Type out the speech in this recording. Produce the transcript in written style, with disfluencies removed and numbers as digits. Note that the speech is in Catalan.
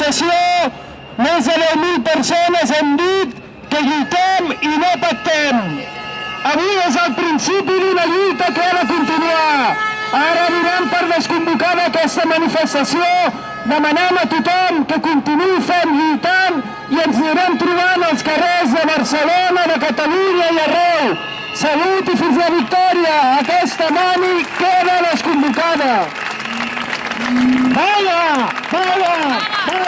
manifestació, més de 10.000 persones hem dit que lluitem i no pactem. Avui és el principi d'una lluita que ha de continuar. Ara donem per desconvocada aquesta manifestació, demanem a tothom que continuï fent lluitant i ens anirem trobant als carrers de Barcelona, de Catalunya i arreu. Salut i fins la victòria! Aquesta mani queda desconvocada. Vaga! Vaga! Vaga!